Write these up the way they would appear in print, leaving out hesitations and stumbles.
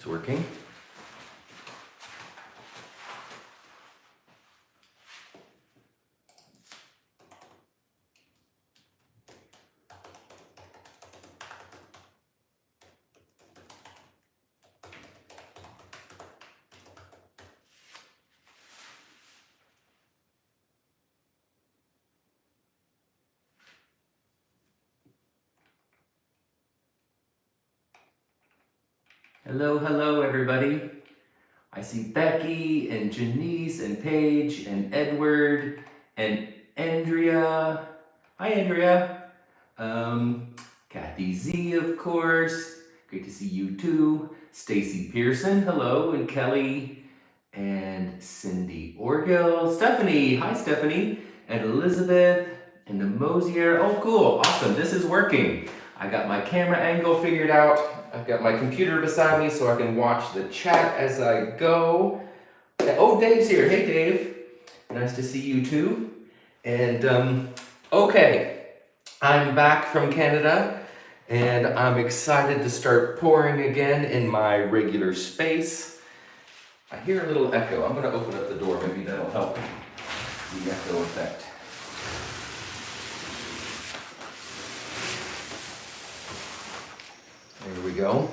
working. Hello, hello everybody. I see Becky and Janice and Paige and Edward and Andrea. Hi Andrea. Kathy Z, of course. Great to see you too. Stacy Pearson, hello, and Kelly and Cindy Orgill. Stephanie, hi Stephanie. And Elizabeth and the Mosier. Oh cool, awesome, this is working. I got my camera angle figured out. I've got my computer beside me so I can watch the chat as I go. Oh, Dave's here. Hey, Dave. Nice to see you too. And okay, I'm back from Canada and I'm excited to start pouring again in my regular space. I hear a little echo. I'm going to open up the door. Maybe that'll help the echo effect. There we go.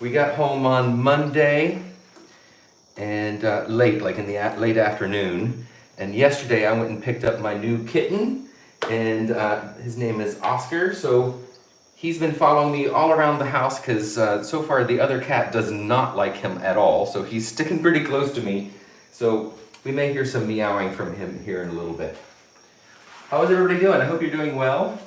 We got home on Monday and late, like in the late afternoon. And yesterday I went and picked up my new kitten, and his name is Oscar. So he's been following me all around the house because so far the other cat does not like him at all. So he's sticking pretty close to me. So we may hear some meowing from him here in a little bit. How is everybody doing? I hope you're doing well.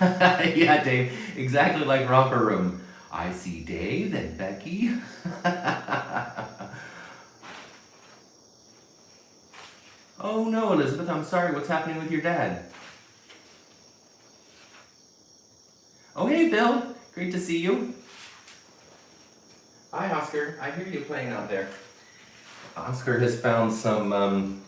Yeah, Dave, exactly like Romper Room. I see Dave and Becky. Oh no, Elizabeth, I'm sorry. What's happening with your dad? Oh, hey, Bill. Great to see you. Hi, Oscar. I hear you playing out there. Oscar has found some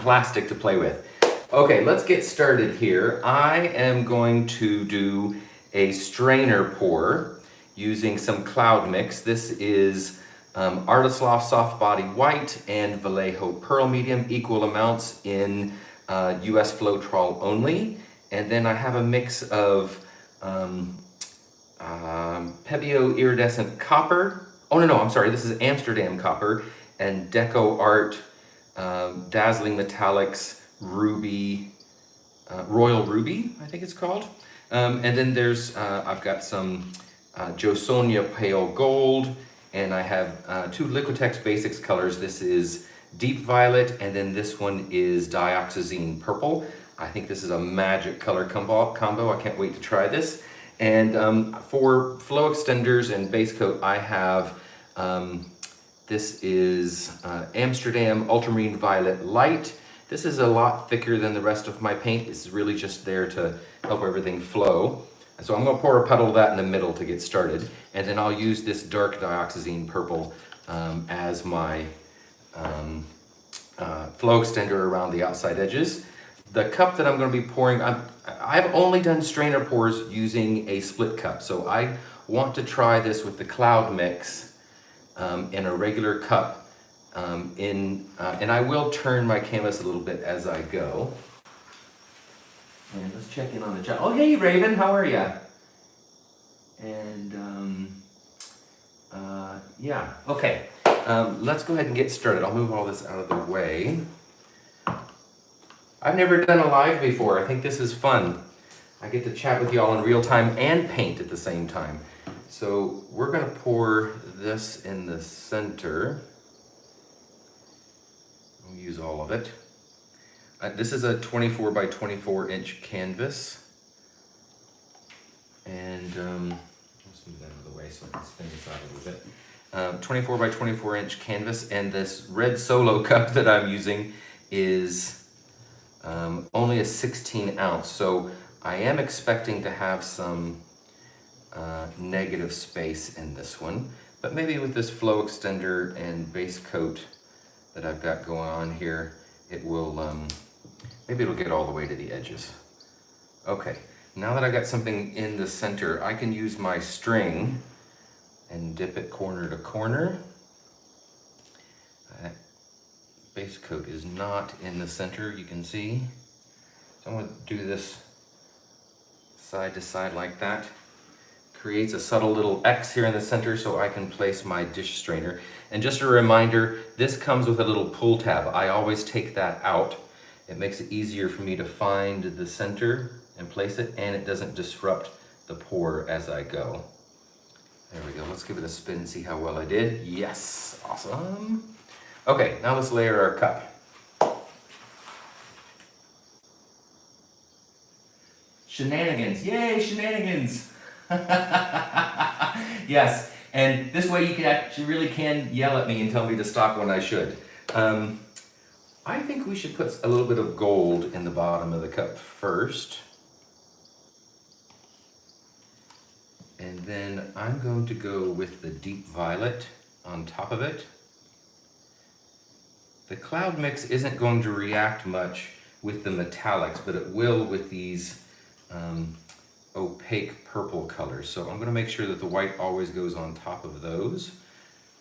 plastic to play with. Okay, let's get started here. I am going to do a strainer pour using some cloud mix. This is Artislav Soft Body White and Vallejo Pearl Medium, equal amounts in US Floetrol only. And then I have a mix of Pebeo Iridescent Copper. Oh, no, I'm sorry, this is Amsterdam Copper and Deco Art Dazzling Metallics Ruby, Royal Ruby, I think it's called. And then there's, I've got some Josonia Pale Gold, and I have two Liquitex Basics colors. This is Deep Violet, and then this one is Dioxazine Purple. I think this is a magic color combo. I can't wait to try this. And for flow extenders and base coat, I have, this is Amsterdam Ultramarine Violet Light. This is a lot thicker than the rest of my paint. This is really just there to help everything flow. And so I'm gonna pour a puddle of that in the middle to get started. And then I'll use this dark Dioxazine Purple as my flow extender around the outside edges. The cup that I'm gonna be pouring, I've only done strainer pours using a split cup. So I want to try this with the cloud mix in a regular cup. And I will turn my canvas a little bit as I go. And let's check in on the chat. Oh, hey, Raven, how are you? And yeah, okay. Let's go ahead and get started. I'll move all this out of the way. I've never done a live before. I think this is fun. I get to chat with y'all in real time and paint at the same time. So we're gonna pour this in the center. I'll use all of it. This is a 24 by 24 inch canvas. And let's move that out of the way so I can spin this out a little bit. 24 by 24 inch canvas, and this red Solo cup that I'm using is only a 16 ounce. So I am expecting to have some negative space in this one, but maybe with this flow extender and base coat that I've got going on here, it will, maybe it'll get all the way to the edges. Okay, Now that I got something in the center, I can use my string and dip it corner to corner. That base coat is not in the center, you can see. So I'm going to do this side to side like that. Creates a subtle little X here in the center so I can place my dish strainer. And just a reminder, this comes with a little pull tab. I always take that out. It makes it easier for me to find the center and place it, and it doesn't disrupt the pour as I go. There we go, let's give it a spin, see how well I did. Yes, awesome. Okay, now let's layer our cup. Shenanigans, yay, shenanigans. Yes, and this way you really can yell at me and tell me to stop when I should. I think we should put a little bit of gold in the bottom of the cup first. And then I'm going to go with the deep violet on top of it. The cloud mix isn't going to react much with the metallics, but it will with these opaque purple colors. So I'm going to make sure that the white always goes on top of those.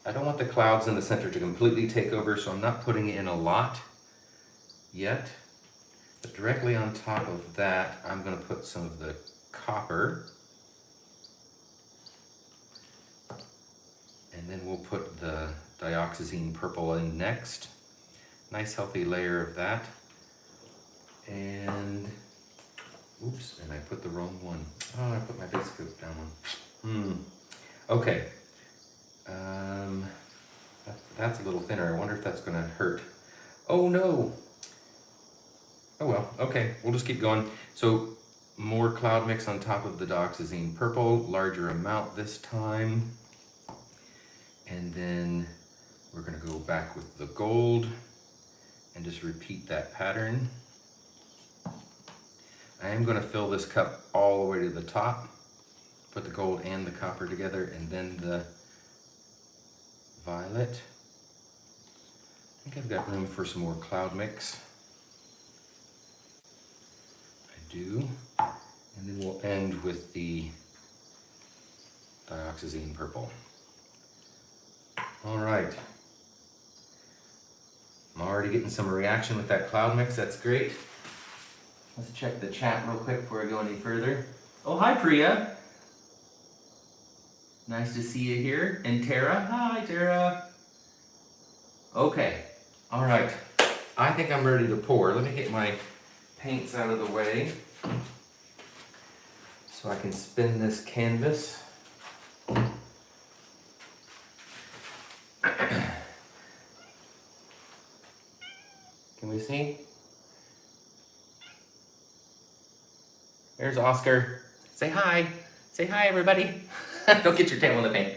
I don't want the clouds in the center to completely take over, so I'm not putting in a lot yet. But directly on top of that, I'm going to put some of the copper. And then we'll put the dioxazine purple in next. Nice healthy layer of that. And, oops, and I put the wrong one. Oh, I put my base coat down one. Okay. That's a little thinner. I wonder if that's gonna hurt. Oh no. Oh well, okay, we'll just keep going. So more cloud mix on top of the dioxazine purple, larger amount this time. And then we're gonna go back with the gold and just repeat that pattern. I am gonna fill this cup all the way to the top, put the gold and the copper together, and then the violet. I think I've got room for some more cloud mix. I do. And then we'll end with the dioxazine purple. All right. I'm already getting some reaction with that cloud mix, that's great. Let's check the chat real quick before I go any further. Oh, hi Priya. Nice to see you here. And Tara, hi Tara. Okay, all right. I think I'm ready to pour. Let me get my paints out of the way so I can spin this canvas. Can we see? There's Oscar. Say hi. Say hi, everybody. Don't get your tail in the paint.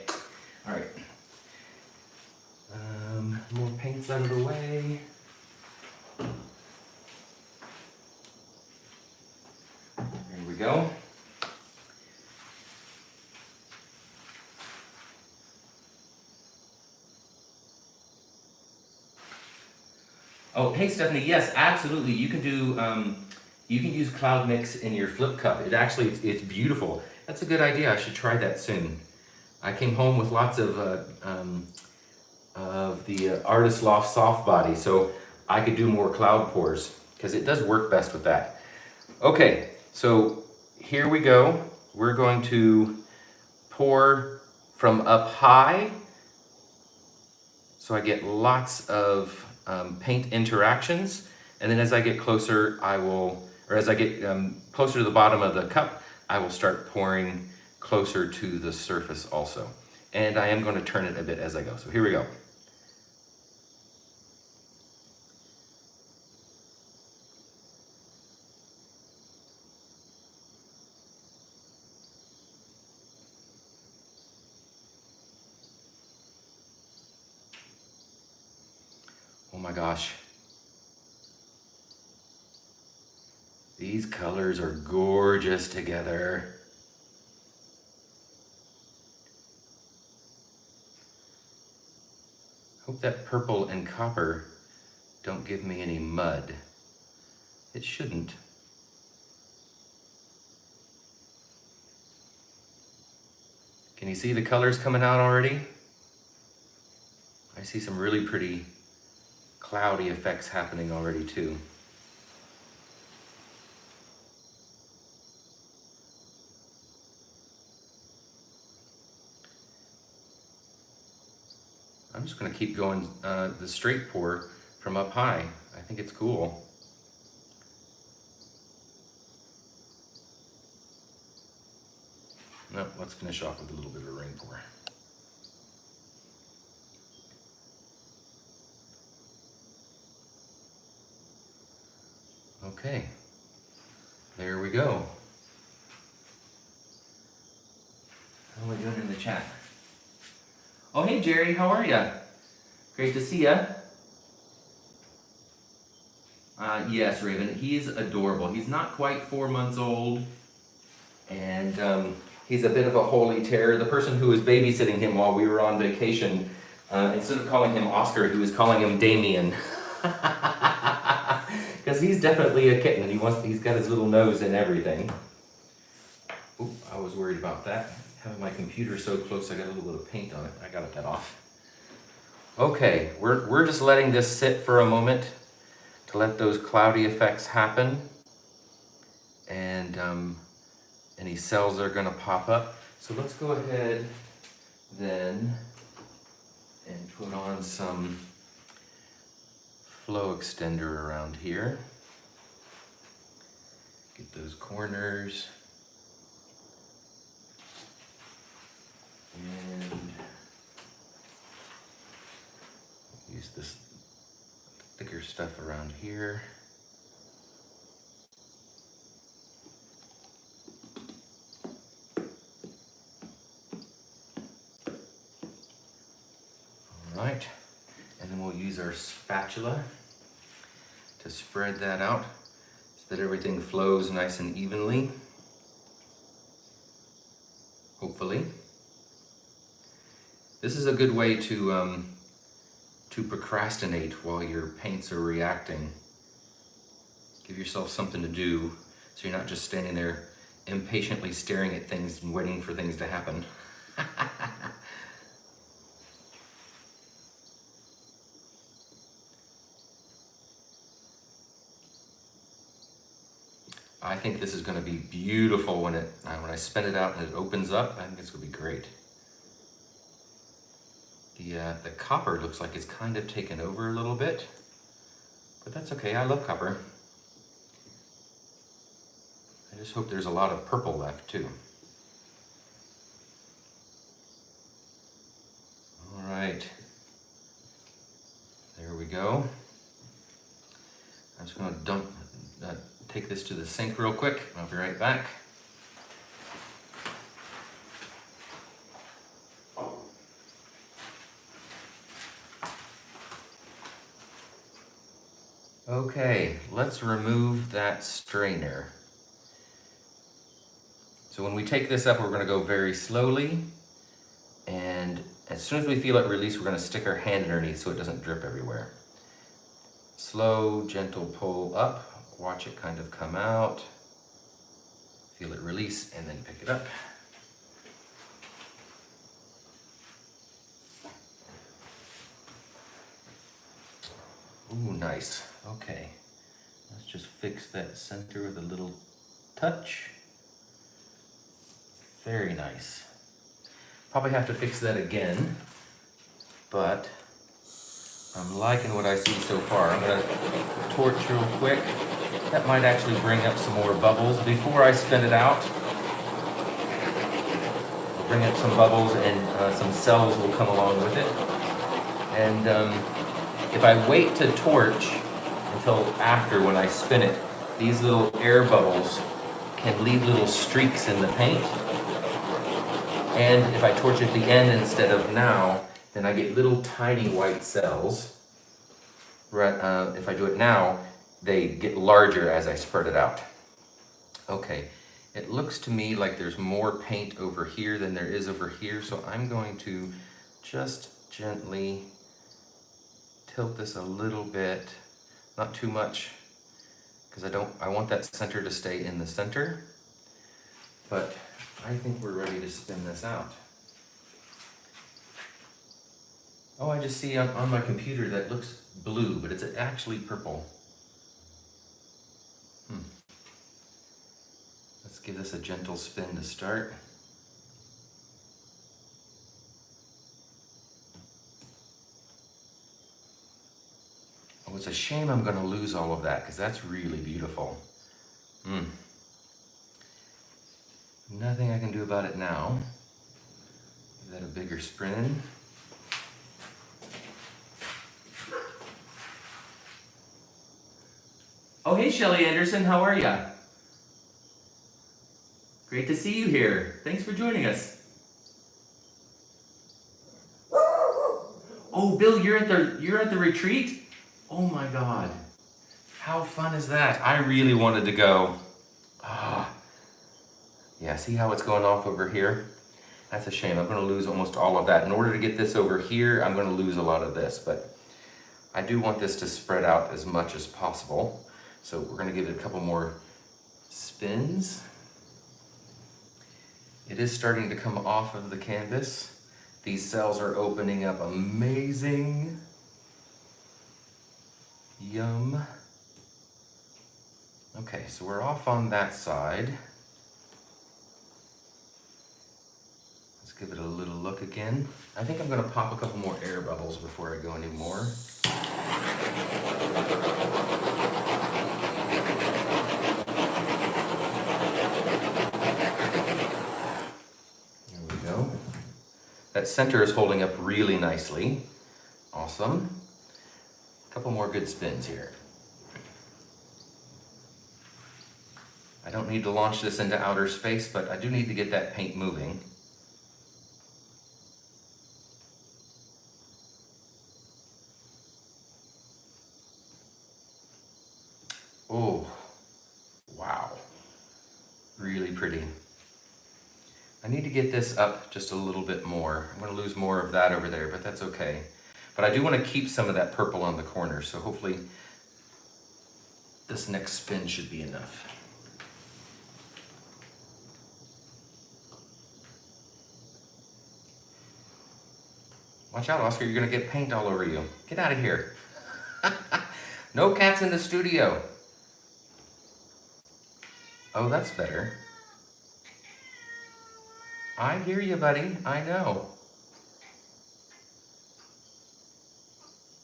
All right. More paints out of the way. There we go. Oh, hey Stephanie. Yes, absolutely. You can do. You can use cloud mix in your flip cup. It actually, it's beautiful. That's a good idea. I should try that soon. I came home with lots of the Artist Loft soft body, so I could do more cloud pours because it does work best with that. Okay, so here we go. We're going to pour from up high, so I get lots of paint interactions, and then as I get closer, as I get closer to the bottom of the cup, I will start pouring closer to the surface also. And I am going to turn it a bit as I go. So here we go. Oh my gosh. These colors are gorgeous together. Hope that purple and copper don't give me any mud. It shouldn't. Can you see the colors coming out already? I see some really pretty cloudy effects happening already too. I'm just gonna keep going the straight pour from up high. I think it's cool. No, let's finish off with a little bit of a rain pour. Okay, there we go. How are we doing in the chat? Oh, hey Jerry, how are ya? Great to see ya. Yes, Raven, he's adorable. He's not quite 4 months old, and he's a bit of a holy terror. The person who was babysitting him while we were on vacation, instead of calling him Oscar, he was calling him Damien. Because he's definitely a kitten, and he's got his little nose and everything. Oop, I was worried about that. Having my computer so close, I got a little bit of paint on it. I got that off. Okay, we're just letting this sit for a moment to let those cloudy effects happen, and any cells are going to pop up. So let's go ahead then and put on some flow extender around here. Get those corners. And use this thicker stuff around here. All right, and then we'll use our spatula to spread that out so that everything flows nice and evenly, hopefully. This is a good way to procrastinate while your paints are reacting. Give yourself something to do so you're not just standing there impatiently staring at things and waiting for things to happen. I think this is going to be beautiful when I spin it out and it opens up. I think it's going to be great. The copper looks like it's kind of taken over a little bit, but that's okay. I love copper. I just hope there's a lot of purple left too. All right, there we go. I'm just going to take this to the sink real quick. I'll be right back. Okay, let's remove that strainer. So when we take this up, we're going to go very slowly, and as soon as we feel it release, we're going to stick our hand underneath so it doesn't drip everywhere. Slow, gentle pull up, watch it kind of come out, feel it release, and then pick it up. Ooh, nice. Okay, let's just fix that center with a little touch. Very nice. Probably have to fix that again, but I'm liking what I see so far. I'm gonna torch real quick. That might actually bring up some more bubbles. Before I spin it out, I'll bring up some bubbles, and some cells will come along with it. And if I wait to torch until after, when I spin it, these little air bubbles can leave little streaks in the paint. And if I torch at the end instead of now, then I get little tiny white cells. If I do it now, they get larger as I spread it out. Okay, it looks to me like there's more paint over here than there is over here, so I'm going to just gently tilt this a little bit, not too much, because I want that center to stay in the center, but I think we're ready to spin this out. Oh, I just see on my computer that looks blue, but it's actually purple. Let's give this a gentle spin to start. Oh, it's a shame I'm gonna lose all of that because that's really beautiful. Nothing I can do about it now. Give that a bigger spin. Oh, hey, Shelly Anderson, how are ya? Great to see you here. Thanks for joining us. Oh, Bill, you're at the retreat? Oh my God. How fun is that? I really wanted to go. Yeah, see how it's going off over here? That's a shame. I'm going to lose almost all of that. In order to get this over here, I'm going to lose a lot of this, but I do want this to spread out as much as possible. So we're going to give it a couple more spins. It is starting to come off of the canvas. These cells are opening up amazing. Yum. Okay, so we're off on that side. Let's give it a little look again. I think I'm gonna pop a couple more air bubbles before I go any more. There we go. That center is holding up really nicely. Awesome. A couple more good spins here. I don't need to launch this into outer space, but I do need to get that paint moving. Oh, wow. Really pretty. I need to get this up just a little bit more. I'm gonna lose more of that over there, but that's okay. But I do wanna keep some of that purple on the corner, so hopefully this next spin should be enough. Watch out, Oscar, you're gonna get paint all over you. Get out of here. No cats in the studio. Oh, that's better. I hear you, buddy, I know.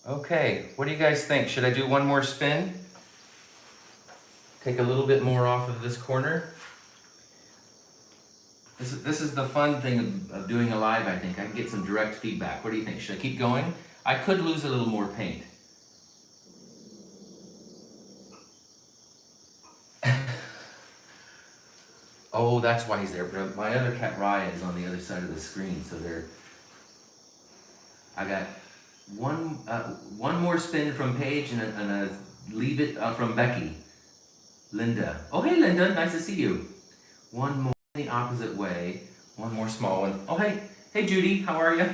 Okay, what do you guys think? Should I do one more spin? Take a little bit more off of this corner. This is the fun thing of doing a live, I think. I can get some direct feedback. What do you think? Should I keep going? I could lose a little more paint. Oh, that's why he's there. But my other cat, Ryan, is on the other side of the screen, so I got one more spin from Paige and a leave it from Becky. Linda. Oh, hey, Linda. Nice to see you. One more the opposite way. One more small one. Oh, hey. Hey, Judy. How are you?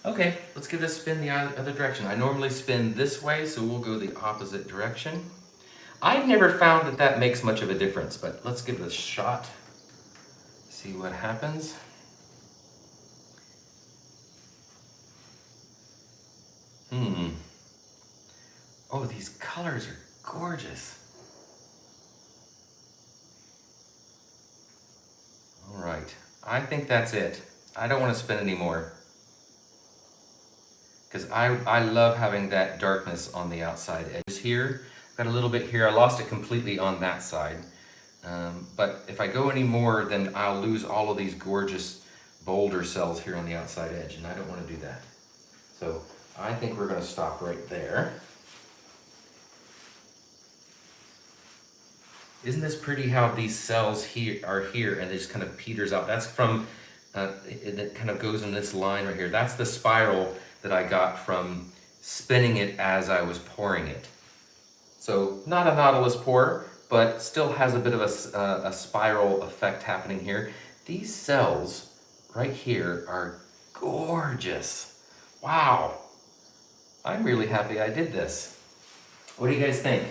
Okay, let's give this a spin the other direction. I normally spin this way, so we'll go the opposite direction. I've never found that that makes much of a difference, but let's give it a shot. See what happens. Oh, these colors are gorgeous. All right, I think that's it. I don't want to spin anymore because I love having that darkness on the outside edges here. Got a little bit here. I lost it completely on that side. But if I go any more, then I'll lose all of these gorgeous boulder cells here on the outside edge, and I don't want to do that. So I think we're going to stop right there. Isn't this pretty how these cells are here and it just kind of peters out? That's from, it kind of goes in this line right here. That's the spiral that I got from spinning it as I was pouring it. So not a Nautilus pour, but still has a bit of a spiral effect happening here. These cells right here are gorgeous. Wow. I'm really happy I did this. What do you guys think?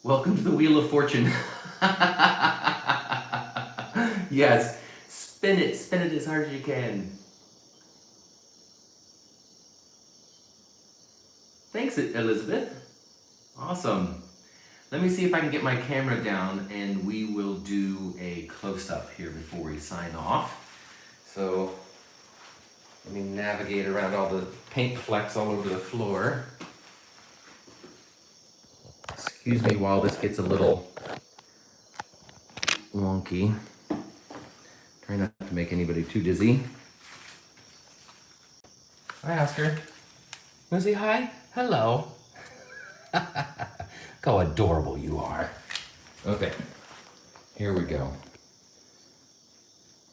Welcome to the Wheel of Fortune. Yes, spin it as hard as you can. Thanks, Elizabeth. Awesome. Let me see if I can get my camera down and we will do a close-up here before we sign off. So let me navigate around all the paint flecks all over the floor. Excuse me while this gets a little wonky. Try not to make anybody too dizzy. Hi, Oscar. Want to say hi? Hello. How adorable you are. Okay, here we go.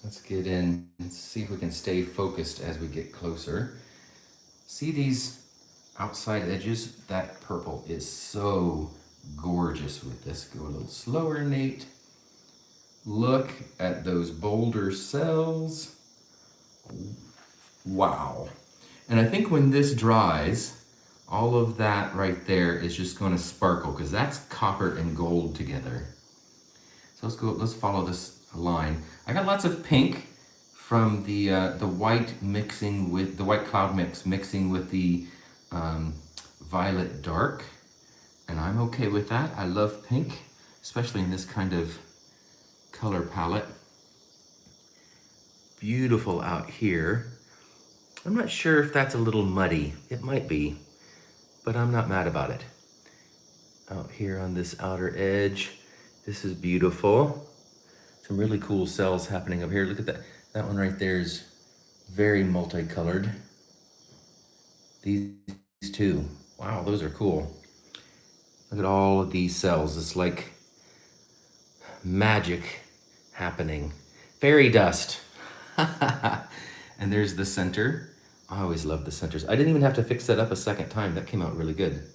Let's get in and see if we can stay focused as we get closer. See these outside edges? That purple is so gorgeous with this. Go a little slower, Nate. Look at those bolder cells. Wow. And I think when this dries, all of that right there is just going to sparkle because that's copper and gold together. So let's follow this line. I got lots of pink from the white mixing with the white cloud mixing with the violet dark, and I'm okay with that. I love pink, especially in this kind of color palette. Beautiful out here. I'm not sure if that's a little muddy. It might be, but I'm not mad about it. Out here on this outer edge, this is beautiful. Some really cool cells happening up here. Look at that. That one right there is very multicolored. These two, wow, those are cool. Look at all of these cells. It's like magic happening. Fairy dust. And there's the center. I always love the centers. I didn't even have to fix that up a second time. That came out really good.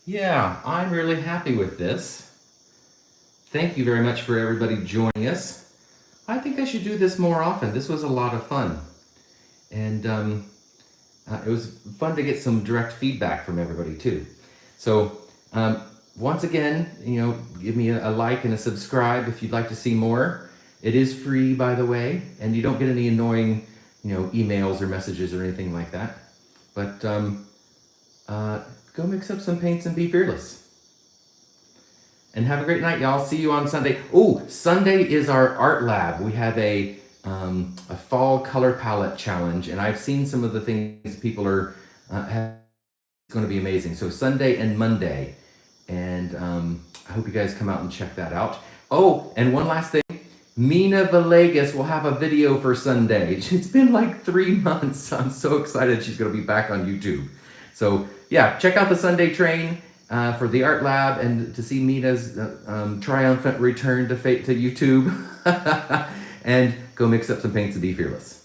Yeah, I'm really happy with this. Thank you very much for everybody joining us. I think I should do this more often. This was a lot of fun. And it was fun to get some direct feedback from everybody too. So once again, give me a like and a subscribe if you'd like to see more. It is free, by the way, and you don't get any annoying, emails or messages or anything like that. But go mix up some paints and be fearless. And have a great night, y'all. See you on Sunday. Oh, Sunday is our art lab. We have a fall color palette challenge, and I've seen some of the things people are it's going to be amazing. So Sunday and Monday, and I hope you guys come out and check that out. Oh, and one last thing, Mina Villegas will have a video for Sunday. It's been like 3 months. I'm so excited she's going to be back on YouTube. So yeah, check out the Sunday train for the art lab and to see Mina's triumphant return to YouTube. And go mix up some paints and be fearless.